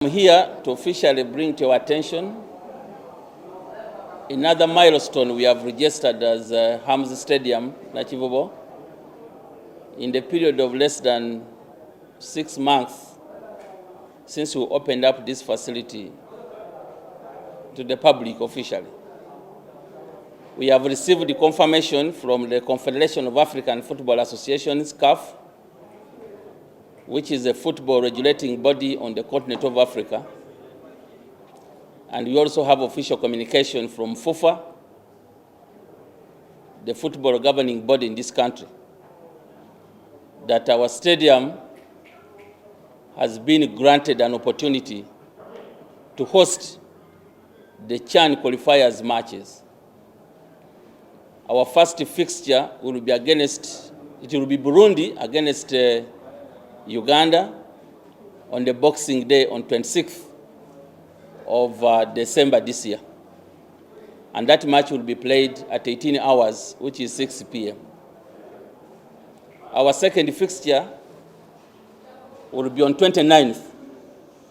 I'm here to officially bring to your attention another milestone we have registered as Hams Stadium, Nakivubo, in the period of less than 6 months since we opened up this facility to the public officially. We have received the confirmation from the Confederation of African Football Associations, CAF, which is a football regulating body on the continent of Africa. And we also have official communication from FIFA, the football governing body in this country, that our stadium has been granted an opportunity to host the CHAN qualifiers matches. Our first fixture will be Burundi against Uganda on the Boxing Day on 26th of December this year. And that match will be played at 18 hours, which is 6 p.m. Our second fixture will be on 29th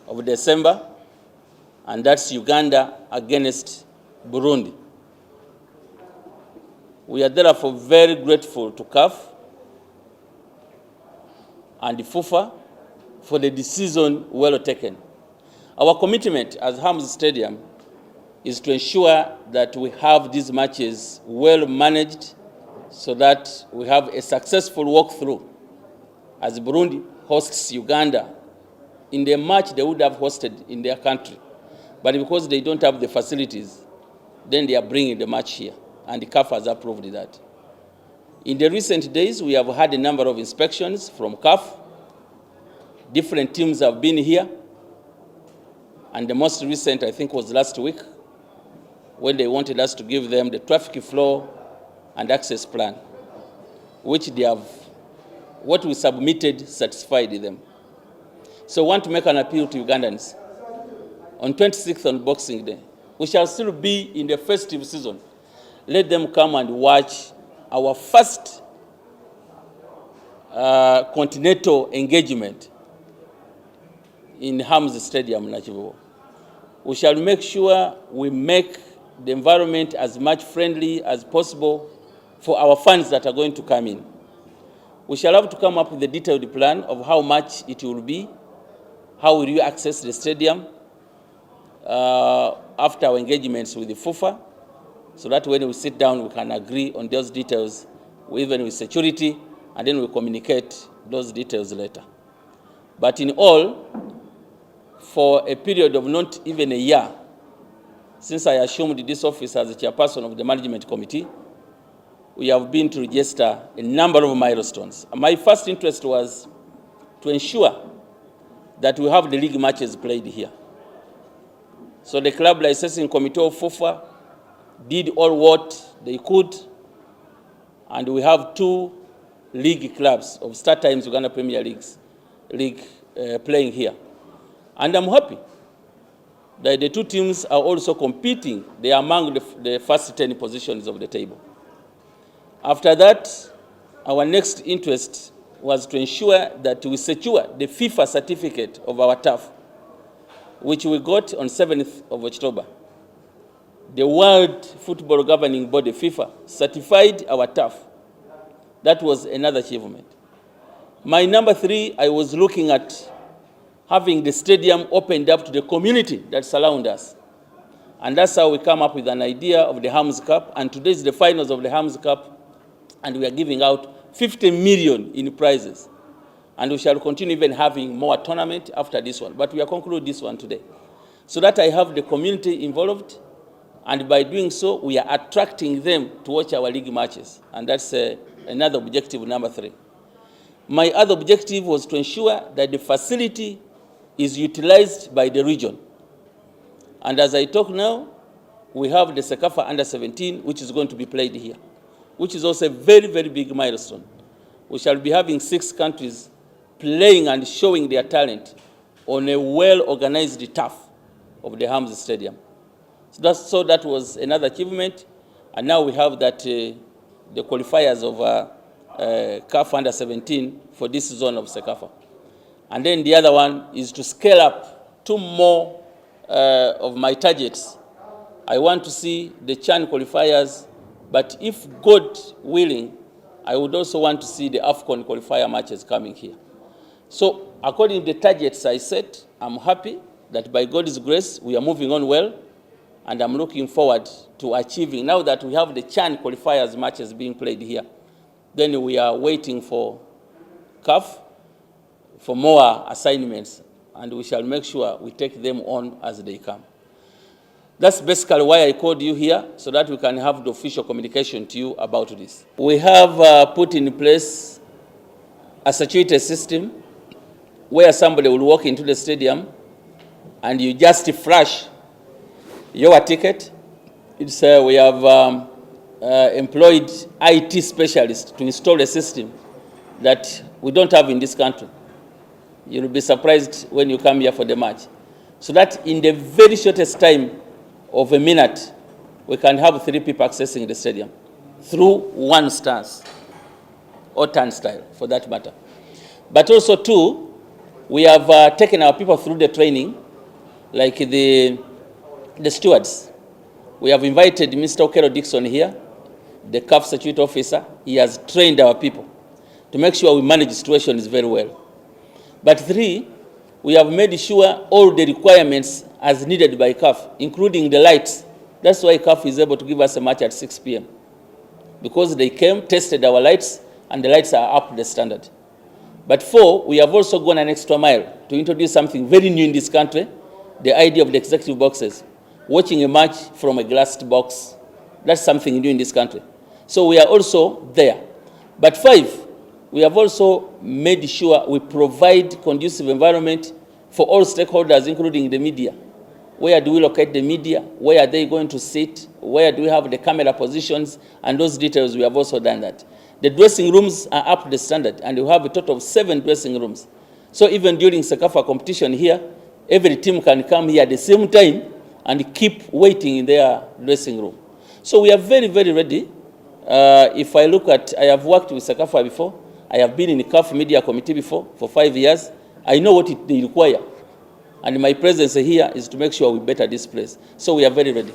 of December, and that's Uganda against Burundi. We are therefore very grateful to CAF and the FIFA for the decision well taken. Our commitment as Hams Stadium is to ensure that we have these matches well managed so that we have a successful walkthrough as Burundi hosts Uganda in the match they would have hosted in their country. But because they don't have the facilities, then they are bringing the match here, and the CAF has approved that. In the recent days, we have had a number of inspections from CAF. Different teams have been here, and the most recent, I think, was last week, when they wanted us to give them the traffic flow and access plan, which they have, what we submitted satisfied them. So I want to make an appeal to Ugandans. On 26th on Boxing Day, we shall still be in the festive season. Let them come and watch our first continental engagement in Hams Stadium, Nakivubo. We shall make sure we make the environment as much friendly as possible for our fans that are going to come in. We shall have to come up with a detailed plan of how much it will be, how will you access the stadium after our engagements with the FIFA, so that when we sit down we can agree on those details, even with security, and then we communicate those details later. But in all, for a period of not even a year, since I assumed this office as the chairperson of the management committee, we have been to register a number of milestones. My first interest was to ensure that we have the league matches played here. So the club licensing committee of FIFA did all what they could, and we have 2 league clubs of Star Times Uganda Premier League playing here. And I'm happy that the 2 teams are also competing. They are among the first 10 positions of the table. After that, our next interest was to ensure that we secure the FIFA certificate of our turf, which we got on 7th of October. The World Football Governing Body, FIFA, certified our turf. That was another achievement. My number 3, I was looking at having the stadium opened up to the community that surround us. And that's how we come up with an idea of the Hams Cup. And today is the finals of the Hams Cup, and we are giving out 50 million in prizes. And we shall continue even having more tournament after this one. But we are concluding this one today, so that I have the community involved, and by doing so, we are attracting them to watch our league matches. And that's another objective, number 3. My other objective was to ensure that the facility is utilized by the region. And as I talk now, we have the CECAFA Under-17, which is going to be played here, which is also a very, very big milestone. We shall be having 6 countries playing and showing their talent on a well-organized turf of the Hams Stadium. So that was another achievement. And now we have that the qualifiers of CAF Under-17 for this zone of CECAFA. And then the other one is to scale up two more of my targets. I want to see the CHAN qualifiers, but if God willing, I would also want to see the AFCON qualifier matches coming here. So according to the targets I set, I'm happy that by God's grace, we are moving on well, and I'm looking forward to achieving, now that we have the CHAN qualifiers matches being played here, then we are waiting for CAF for more assignments, and we shall make sure we take them on as they come. That's basically why I called you here, so that we can have the official communication to you about this. We have put in place a security system where somebody will walk into the stadium and you just flash your ticket. It's, we have employed IT specialists to install a system that we don't have in this country. You'll be surprised when you come here for the match. So that in the very shortest time of a minute, we can have 3 people accessing the stadium through one stance or turnstile, for that matter. But also, too, we have taken our people through the training, like the stewards. We have invited Mr. Okero Dixon here, the CAF security officer. He has trained our people to make sure we manage situations very well. But 3, we have made sure all the requirements as needed by CAF, including the lights. That's why CAF is able to give us a match at 6 p.m. because they came, tested our lights, and the lights are up to the standard. But 4, we have also gone an extra mile to introduce something very new in this country, the idea of the executive boxes. Watching a match from a glassed box, that's something new in this country. So we are also there. But 5, we have also made sure we provide conducive environment for all stakeholders, including the media. Where do we locate the media? Where are they going to sit? Where do we have the camera positions? And those details, we have also done that. The dressing rooms are up to the standard, and we have a total of 7 dressing rooms. So even during Sekafa competition here, every team can come here at the same time and keep waiting in their dressing room. So we are very, very ready. If I look at, I have worked with Sekafa before. I have been in the CAF Media Committee before for 5 years. I know what they require. And my presence here is to make sure we better this place. So we are very ready.